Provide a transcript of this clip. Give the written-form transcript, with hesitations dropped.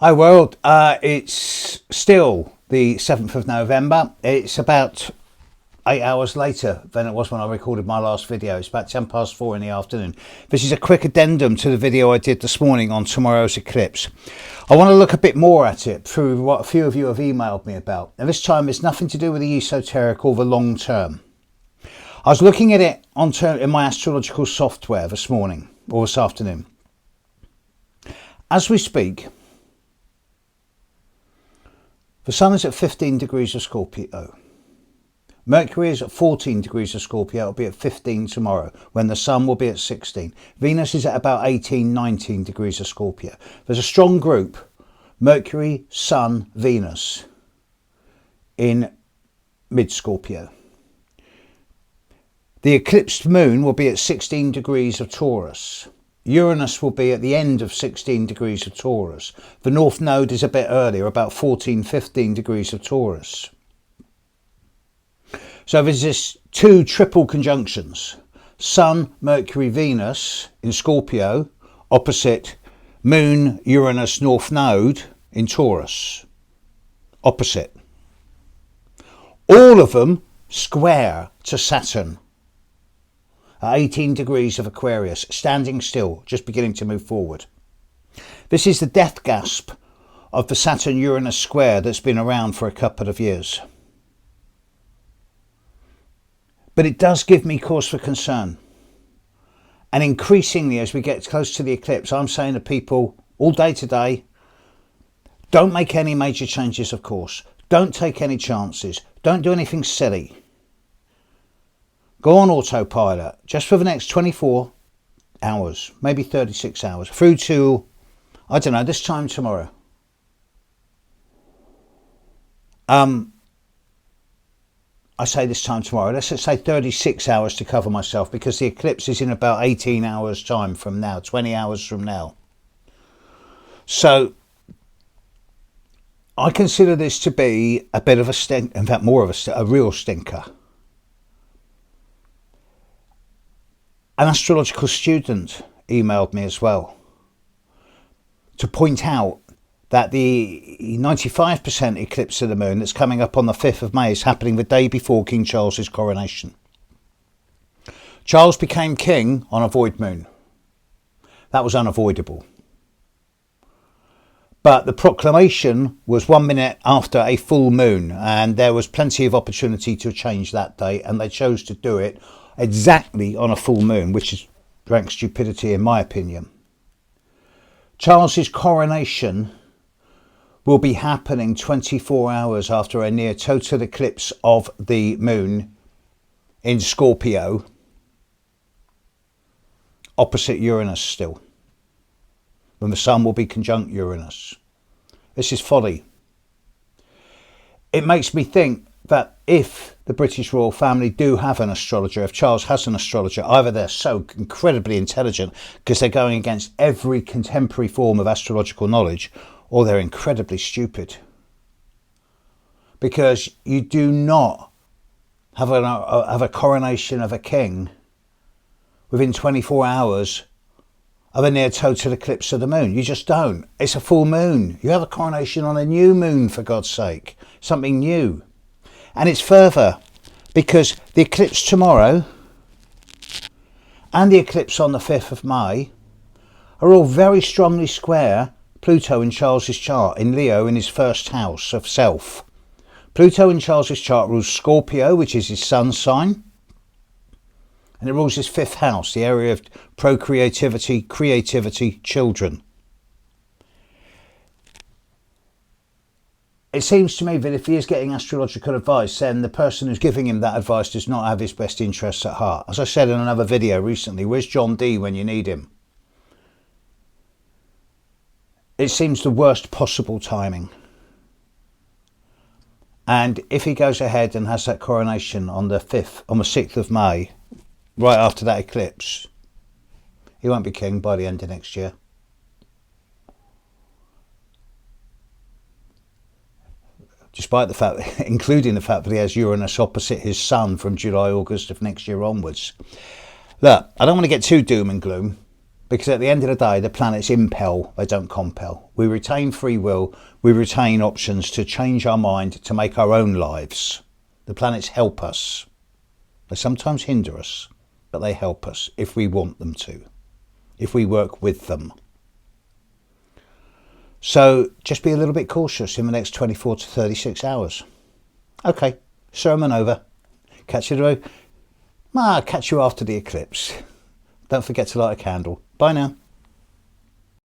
Hi world, it's still the 7th of November. It's about 8 hours later than it was when I recorded my last video. It's about 10 past 4 in the afternoon. This is a quick addendum to the video I did this morning on tomorrow's eclipse. I want to look a bit more at it through what a few of you have emailed me about. And this time it's nothing to do with the esoteric or the long term. I was looking at it in my astrological software this morning or this afternoon. As we speak, the Sun is at 15 degrees of Scorpio. Mercury is at 14 degrees of Scorpio. It'll be at 15 tomorrow, when the Sun will be at 16. Venus is at about 18, 19 degrees of Scorpio. There's a strong group, Mercury, Sun, Venus, in mid-Scorpio. The eclipsed moon will be at 16 degrees of Taurus. Uranus will be at the end of 16 degrees of Taurus. The North Node is a bit earlier, about 14, 15 degrees of Taurus. So there's this two triple conjunctions. Sun, Mercury, Venus in Scorpio, opposite Moon, Uranus, North Node in Taurus. Opposite. All of them square to Saturn. At 18 degrees of Aquarius, standing still, just beginning to move forward. This is the death gasp of the Saturn-Uranus square that's been around for a couple of years. But it does give me cause for concern. And increasingly, as we get close to the eclipse, I'm saying to people all day today, don't make any major changes, of course. Don't take any chances. Don't do anything silly. Go on autopilot just for the next 24 hours, maybe 36 hours, through to, I don't know, this time tomorrow. I say this time tomorrow, let's say 36 hours to cover myself, because the eclipse is in about 18 hours time from now, 20 hours from now. So I consider this to be a bit of a stink, in fact more of a real stinker. An astrological student emailed me as well to point out that the 95% eclipse of the moon that's coming up on the 5th of May is happening the day before King Charles's coronation. Charles became king on a void moon. That was unavoidable. But the proclamation was 1 minute after a full moon, and there was plenty of opportunity to change that date, and they chose to do it exactly on a full moon, which is rank stupidity in my opinion. Charles's coronation will be happening 24 hours after a near total eclipse of the moon in Scorpio, opposite Uranus still, when the Sun will be conjunct Uranus. This is folly. It makes me think that if the British royal family do have an astrologer, if Charles has an astrologer, either they're so incredibly intelligent because they're going against every contemporary form of astrological knowledge, or they're incredibly stupid. Because you do not have a coronation of a king within 24 hours of a near total eclipse of the moon. You just don't. It's a full moon. You have a coronation on a new moon, for God's sake. Something new. And it's further, because the eclipse tomorrow and the eclipse on the 5th of May are all very strongly square Pluto in Charles's chart, in Leo, in his first house of self. Pluto in Charles's chart rules Scorpio, which is his sun sign, and it rules his 5th house, the area of procreativity, creativity, children. It seems to me that if he is getting astrological advice, then the person who's giving him that advice does not have his best interests at heart. As I said in another video recently, where's John D when you need him? It seems the worst possible timing. And if he goes ahead and has that coronation on the 6th of May, right after that eclipse, he won't be king by the end of next year. Despite the fact, including the fact that he has Uranus opposite his Sun from July, August of next year onwards. Look, I don't want to get too doom and gloom, Because at the end of the day, the planets impel, they don't compel. We retain free will, we retain options to change our mind, to make our own lives. The planets help us. They sometimes hinder us, but they help us if we want them to, if we work with them. So just be a little bit cautious in the next 24 to 36 hours. Okay, sermon over. Catch you after the eclipse. Don't forget to light a candle. Bye now.